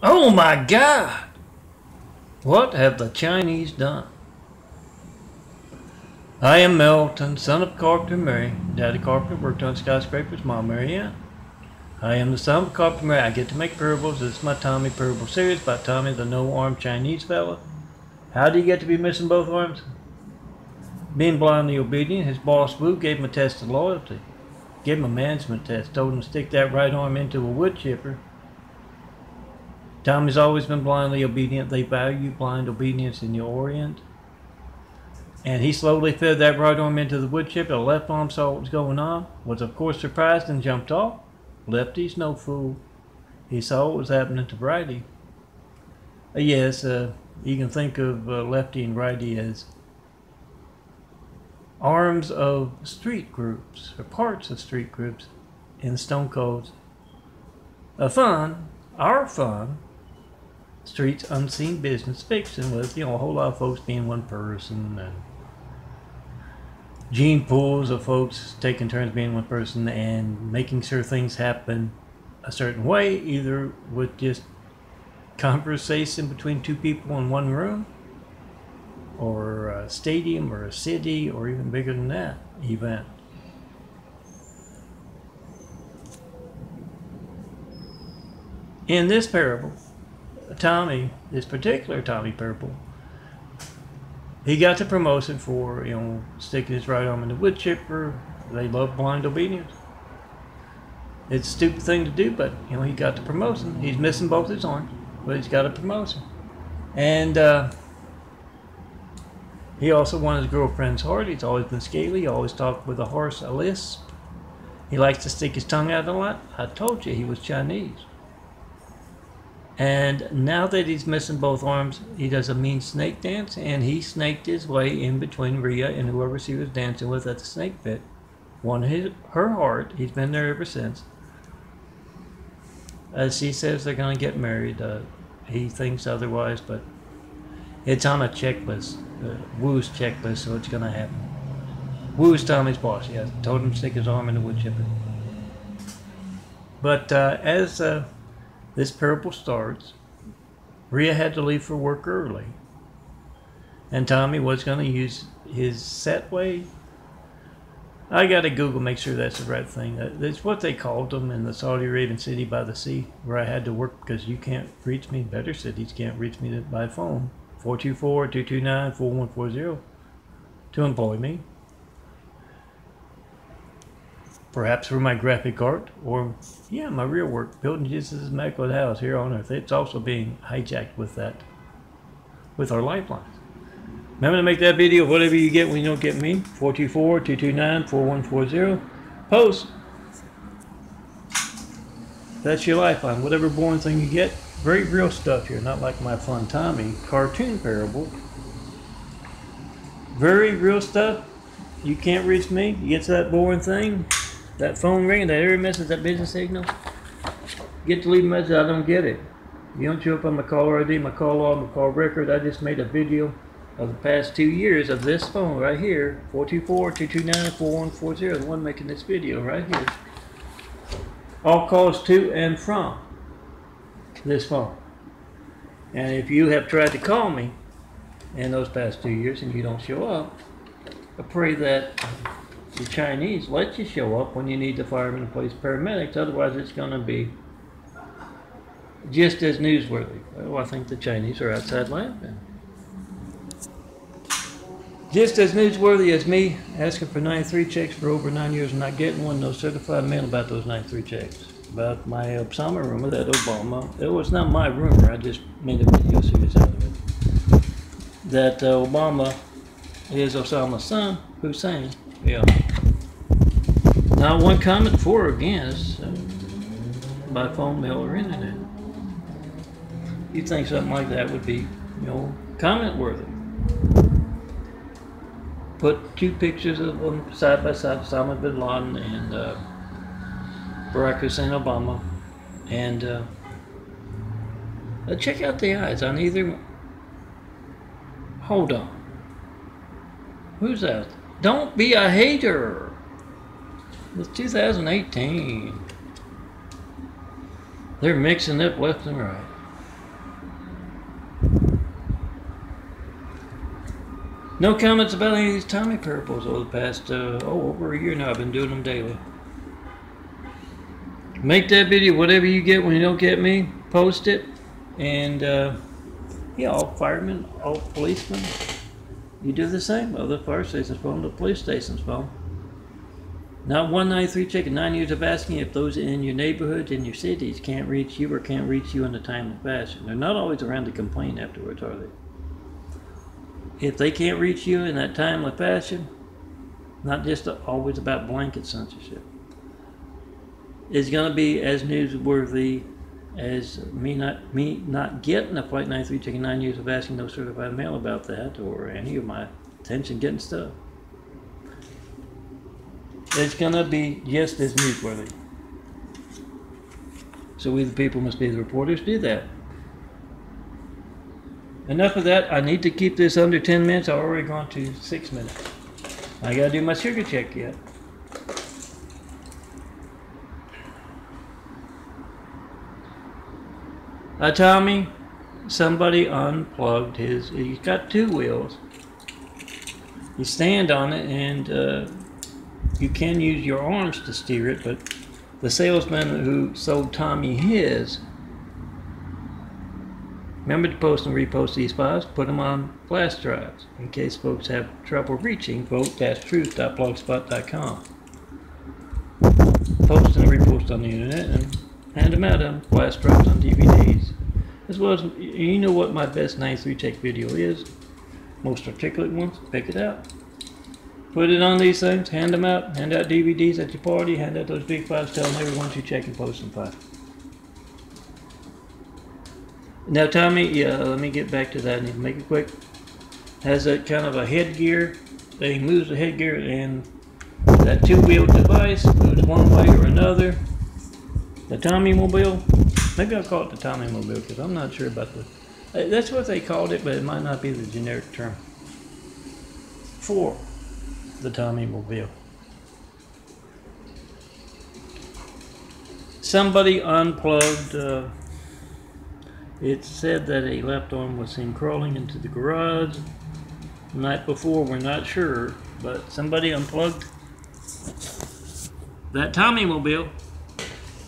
Oh my God! What have the Chinese done? I am Melton, son of Carpenter Mary. Daddy Carpenter worked on skyscrapers, Mom Mary Ann. I am the son of Carpenter Mary. I get to make parables. This is my Tommy parable series by Tommy, the no-armed Chinese fella. How do you get to be missing both arms? Being blindly obedient, his boss Wu gave him a test of loyalty. Gave him a management test. Told him to stick that right arm into a wood chipper. Tommy's always been blindly obedient. They value blind obedience in the Orient. And he slowly fed that right arm into the wood chipper. The left arm saw what was going on, was of course surprised and jumped off. Lefty's no fool. He saw what was happening to righty. Yes, you can think of lefty and righty as arms of street groups, or parts of street groups in Stone Cold's our fun, Streets Unseen Business Fiction with, a whole lot of folks being one person and gene pools of folks taking turns being one person and making sure things happen a certain way, either with just conversation between two people in one room, or a stadium, or a city, or even bigger than that event. In this parable, Tommy, this particular Tommy parable, he got the promotion for, sticking his right arm in the wood chipper. They love blind obedience. It's a stupid thing to do, but, he got the promotion. He's missing both his arms, but he's got a promotion. And he also won his girlfriend's heart. He's always been scaly. He always talked with a harsh lisp. He likes to stick his tongue out a lot. I told you he was Chinese. And now that he's missing both arms, he does a mean snake dance, and he snaked his way in between Rhea and whoever she was dancing with at the snake pit. Won her heart. He's been there ever since. As she says they're going to get married, he thinks otherwise, but it's on a checklist, Wu's checklist, so it's going to happen. Wu's Tommy's boss. Yeah, told him to stick his arm in the wood chipper. But as this parable starts, Rhea had to leave for work early, and Tommy was going to use his set way. I got to Google, make sure that's the right thing. That's what they called them in the Saudi Arabian city by the sea, where I had to work because you can't reach me. Better cities can't reach me by phone. 424-229-4140 to employ me. Perhaps for my graphic art, or my real work, building Jesus' Immaculate House here on earth. It's also being hijacked with our lifelines. Remember to make that video, whatever you get when you don't get me, 424-229-4140. Post. That's your lifeline. Whatever boring thing you get, very real stuff here, not like my fun Tommy cartoon parable. Very real stuff. You can't reach me. You get to that boring thing, that phone ringing, that error message, that business signal. Get to leave a message, I don't get it. You don't show up on my caller ID, my call log, my call record. I just made a video of the past 2 years of this phone right here, 424-229-4140, the one making this video right here. All calls to and from this phone. And if you have tried to call me in those past 2 years and you don't show up, I pray that the Chinese let you show up when you need the firemen and police paramedics. Otherwise, it's going to be just as newsworthy. Well, I think the Chinese are outside laughing. Just as newsworthy as me asking for 93 checks for over 9 years and not getting one. No certified mail about those 93 checks. About my Osama rumor, that Obama. It was not my rumor. I just made a video series out of it. That Obama is Osama's son, Hussein. Yeah. Not one comment for or against by phone, mail, or internet. You'd think something like that would be, comment worthy. Put two pictures of them side by side, Osama bin Laden and Barack Hussein Obama, and check out the eyes on either one. Hold on. Who's that? Don't be a hater. It's 2018. They're mixing up left and right. No comments about any of these Tommy parables over the past, over a year now. I've been doing them daily. Make that video, whatever you get when you don't get me, post it. And, yeah, all firemen, all policemen, you do the same. Well, the fire station's phone, the police station's phone. Not 193 check in 9 years of asking if those in your neighborhoods, in your cities, can't reach you or can't reach you in a timely fashion. They're not always around to complain afterwards, are they? If they can't reach you in that timely fashion, not just always about blanket censorship, it's going to be as newsworthy as me not getting a Flight 93 check in 9 years of asking no certified mail about that, or any of my attention getting stuff. It's going to be just as newsworthy. So we the people must be the reporters, do that. Enough of that. I need to keep this under 10 minutes. I've already gone to 6 minutes. I got to do my sugar check yet. Tommy, somebody unplugged he's got 2 wheels. You stand on it and you can use your arms to steer it, but the salesman who sold Tommy his, remember to post and repost these files, put them on flash drives in case folks have trouble reaching vote-truth.blogspot.com. Post and repost on the internet and hand them out on flash drives on DVDs. As well as, you know what my best 93 check video is? Most articulate ones, pick it out. Put it on these things, hand them out, hand out DVDs at your party, hand out those big files, tell them everyone to check and post them file. Now Tommy, yeah, let me get back to that, I need to make it quick. Has a kind of a headgear, he moves the headgear and that 2-wheel device moves one way or another. The Tommy-Mobile, maybe I'll call it the Tommy-Mobile because I'm not sure about that's what they called it, but it might not be the generic term for the Tommy-Mobile. Somebody unplugged, it said that a left arm was seen crawling into the garage the night before, we're not sure, but somebody unplugged that Tommy-Mobile,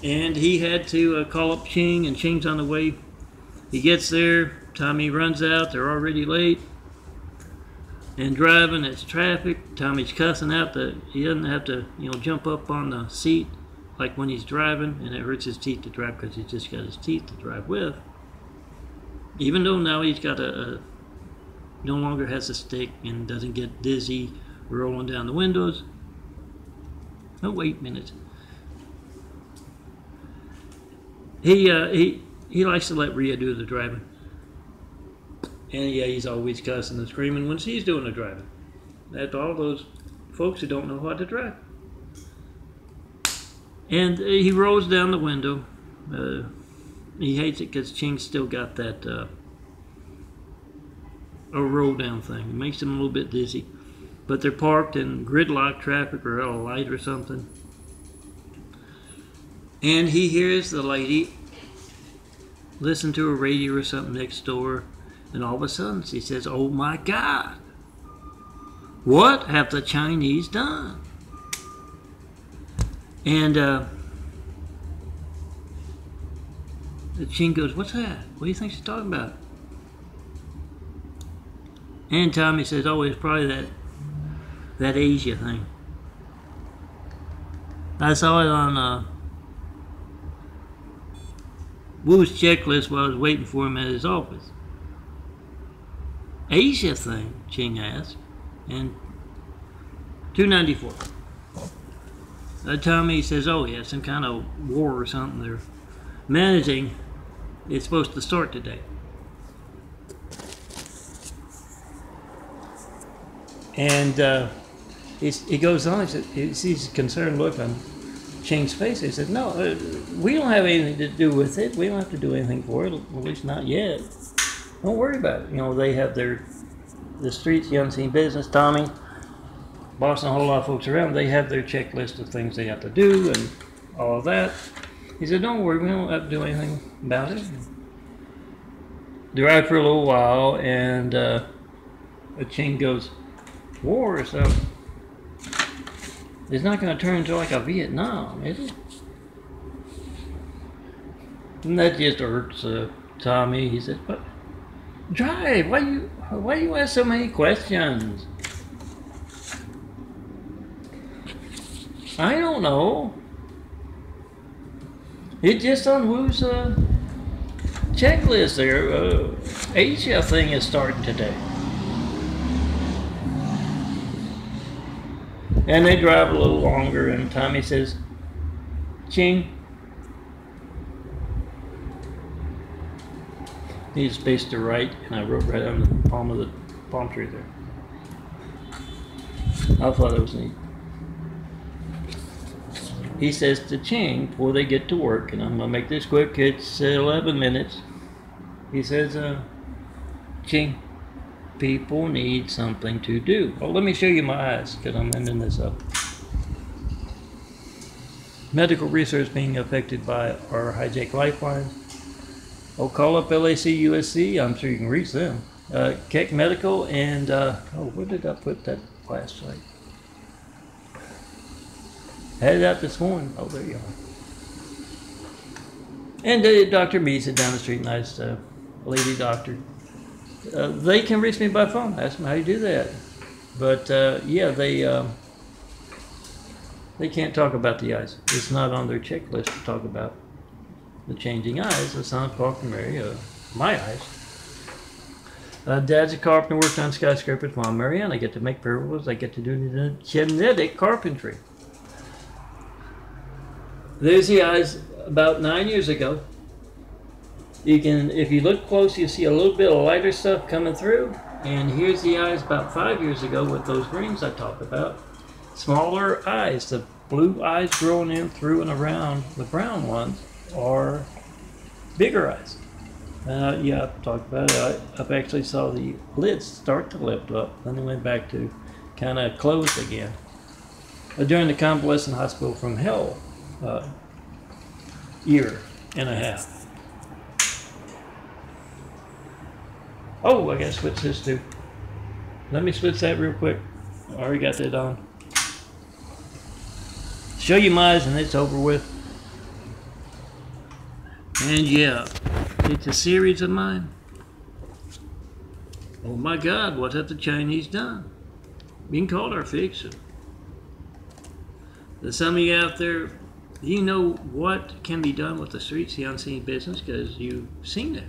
and he had to call up Ching, and Ching's on the way. He gets there, Tommy runs out, they're already late, and driving, it's traffic. Tommy's cussing out that he doesn't have to, jump up on the seat like when he's driving, and it hurts his teeth to drive because he's just got his teeth to drive with. Even though now he's got no longer has a stick and doesn't get dizzy rolling down the windows. Oh, wait a minute. He likes to let Rhea do the driving. And yeah, he's always cussing and screaming when she's doing the driving. That's all those folks who don't know how to drive. And he rolls down the window. He hates it because Ching's still got that a roll down thing. It makes him a little bit dizzy. But they're parked in gridlock traffic or at a light or something. And he hears the lady listen to a radio or something next door. And all of a sudden she says, "Oh my God, what have the Chinese done?" And the Ching goes, "What's that? What do you think she's talking about?" And Tommy says, "Oh, it's probably that Asia thing. I saw it on Wu's checklist while I was waiting for him at his office." "Asia thing?" Ching asked. And 294. Tommy says, "Oh yeah, some kind of war or something they're managing. It's supposed to start today." And he goes on, he sees a concerned look on Ching's face. He said, "No, we don't have anything to do with it. We don't have to do anything for it, at least not yet. Don't worry about it." They have the streets, the unseen business, Tommy, bossing a whole lot of folks around. They have their checklist of things they have to do and all of that. He said, "Don't worry, we don't have to do anything about it." They ride for a little while, and Ching goes, war, so it's not going to turn into like a Vietnam, is it? And that just hurts Tommy. He says, "But drive. Why you ask so many questions?" I don't know. It's just on Wu's checklist there. Asia thing is starting today. And they drive a little longer, and Tommy says, "Ching." He's spaced to right, and I wrote right on the palm of the palm tree there. I thought that was neat. He says to Ching before they get to work, and I'm going to make this quick, it's 11 minutes. He says, Ching, people need something to do. Oh, let me show you my eyes, because I'm ending this up. Medical research being affected by our hijacked lifelines. Oh, call up LAC USC, I'm sure you can reach them. Keck Medical, and, oh, where did I put that flashlight? Had it out this morning. Oh, there you are. And Dr. Meese down the street, nice lady doctor. They can reach me by phone. Ask them how you do that. But yeah, they can't talk about the eyes. It's not on their checklist to talk about the changing eyes. The son of Parker Mary, my eyes. Dad's a carpenter, worked on skyscrapers. Mom, Marianne, I get to make parables. I get to do genetic carpentry. There's the eyes about 9 years ago. You can, if you look close, you see a little bit of lighter stuff coming through. And here's the eyes about 5 years ago with those rings I talked about. Smaller eyes, the blue eyes growing in through and around. The brown ones are bigger eyes. Yeah, I've talked about it. I've actually saw the lids start to lift up. Then they went back to kind of closed again. During the convalescent hospital from hell, year and a half. Oh, I gotta switch this too. Let me switch that real quick. I already got that on. Show you my eyes and it's over with. And yeah, it's a series of mine. Oh my God, what have the Chinese done? We can call it our fiction. There's some of you out there, you know what can be done with the streets, the unseen business, because you've seen it.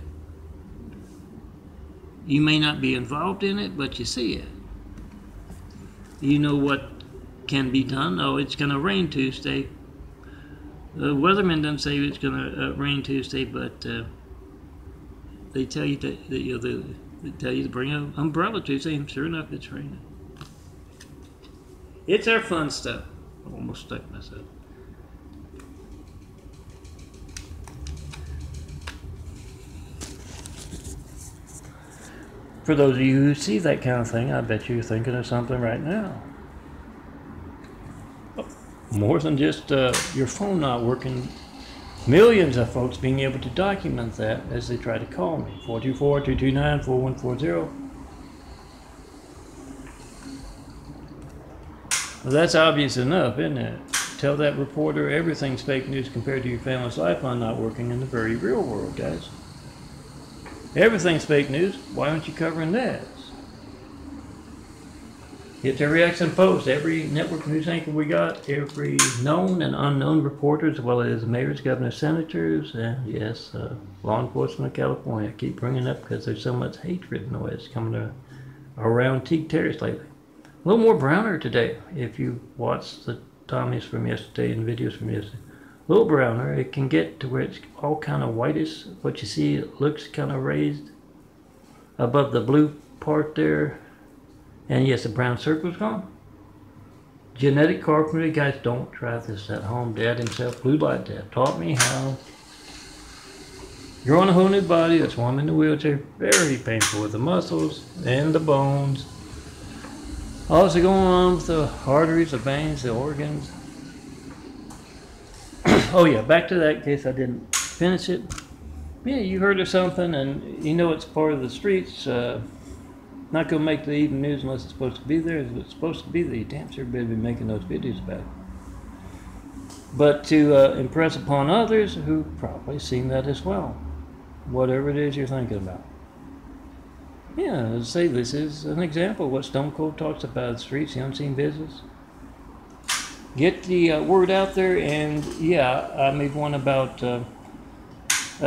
You may not be involved in it, but you see it. You know what can be done. Oh, it's going to rain Tuesday. The weatherman doesn't say it's going to rain Tuesday, but they tell you that they tell you to bring an umbrella Tuesday, and sure enough, it's raining. It's our fun stuff. I almost stuck myself. For those of you who see that kind of thing, I bet you're thinking of something right now. More than just your phone not working. Millions of folks being able to document that as they try to call me. 424-229-4140. Well, that's obvious enough, isn't it? Tell that reporter everything's fake news compared to your family's lifeline not working in the very real world, guys. Everything's fake news. Why aren't you covering that? Hit the reaction post. Every network news anchor we got, every known and unknown reporters, as well as mayors, governors, senators, and yes, law enforcement of California. I keep bringing it up because there's so much hatred noise coming around Teague Terrace lately. A little more browner today. If you watch the Tommies from yesterday and videos from yesterday, a little browner. It can get to where it's all kind of whitish. What you see, it looks kind of raised above the blue part there. And yes, the brown circle's gone. Genetic carpentry, guys, don't try this at home. Dad himself, Blue Light Dad, taught me how. You're on a whole new body. That's why I'm in the wheelchair. Very painful with the muscles and the bones. Also going on with the arteries, the veins, the organs. Oh yeah, back to that in case I didn't finish it. Yeah, you heard of something and you know it's part of the streets. Not gonna make the evening news unless it's supposed to be there. If it's supposed to be there, you damn sure better be making those videos about it. But to impress upon others who probably seen that as well, whatever it is you're thinking about. Yeah, let's say this is an example of what Stone Cold talks about: the streets, the unseen business. Get the word out there, and yeah, I made one about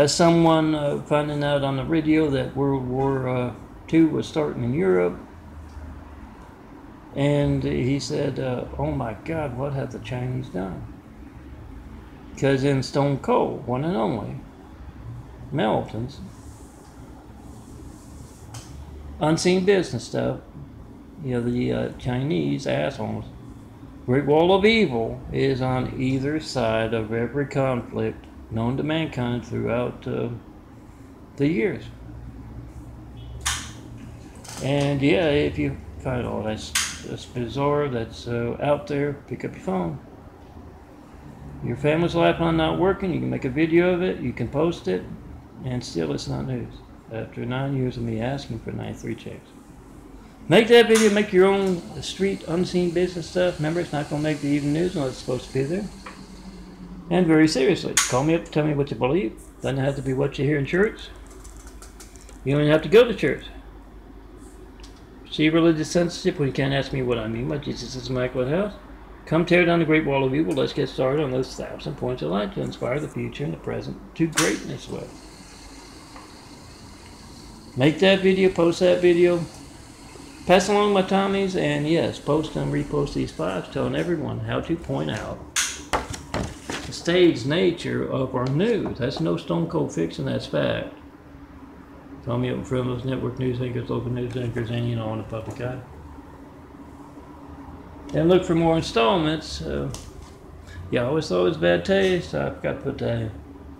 someone finding out on the radio that World War II was starting in Europe, and he said, "Oh my God, what have the Chinese done?" Because in Stone Cold, one and only, Melton's unseen business stuff, you know, the Chinese assholes. Great Wall of Evil is on either side of every conflict known to mankind throughout the years. And yeah, if you find all that's bizarre, that's out there, pick up your phone. Your family's lifeline not working, you can make a video of it, you can post it, and still it's not news. After 9 years of me asking for 93 checks. Make that video, make your own street unseen business stuff. Remember, it's not going to make the evening news unless it's supposed to be there. And very seriously, call me up, tell me what you believe. Doesn't have to be what you hear in church. You don't even have to go to church. See religious censorship when you can't ask me what I mean by Jesus' immaculate house. Come tear down the great wall of evil. Let's get started on those 1,000 points of light to inspire the future and the present to greatness with. Make that video, post that video. Pass along my Tommies, and yes, post and repost these files telling everyone how to point out the staged nature of our news. That's no Stone Cold fiction, that's fact. Tami-Oh from those network news anchors, local news anchors, and you know, on the public eye. And look for more installments. Yeah, I always thought it was bad taste. I forgot to put a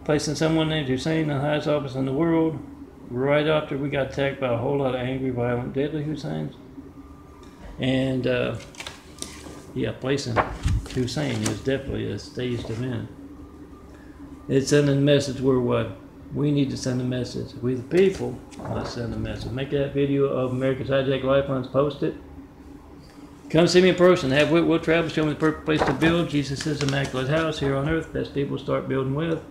placing someone named Hussein in the highest office in the world. Right after we got attacked by a whole lot of angry, violent, deadly Husseins. And yeah, placing Hussein is definitely a staged event. It's sending a message worldwide. We need to send a message. We the people, let's send a message. Make that video of America's Hijack Lifelines, post it. Come see me in person. Have Whitwell travel, show me the perfect place to build. Jesus' immaculate house here on earth. Best people to start building with.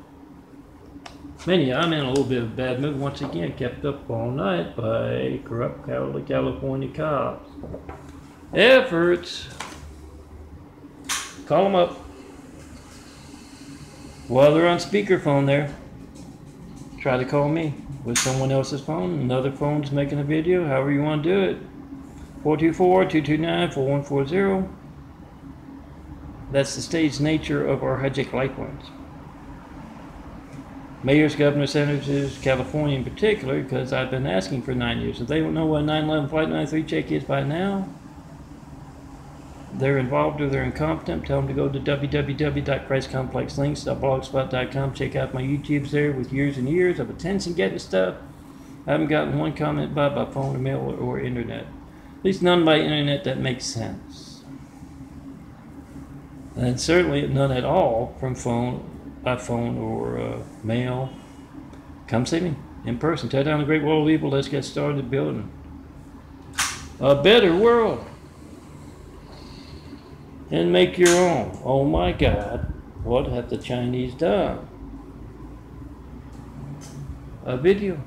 Many, I'm in a little bit of a bad mood once again, kept up all night by corrupt California cops. Efforts. Call them up. While they're on speakerphone there, try to call me with someone else's phone. Another phone's making a video, however you want to do it. 424-229-4140. That's the staged nature of our hijack lifelines. Mayors, governors, senators, California in particular, because I've been asking for 9 years. If they don't know what a 9/11 Flight 93 check is by now, they're involved or they're incompetent. Tell them to go to www.christcomplexlinks.blogspot.com. Check out my YouTubes there with years and years of attention getting stuff. I haven't gotten one comment by phone or mail or internet. At least none by internet that makes sense. And certainly none at all from by phone or mail. Come see me in person. Tear down the great wall of evil. Let's get started building a better world. And make your own. Oh my God, what have the Chinese done? A video.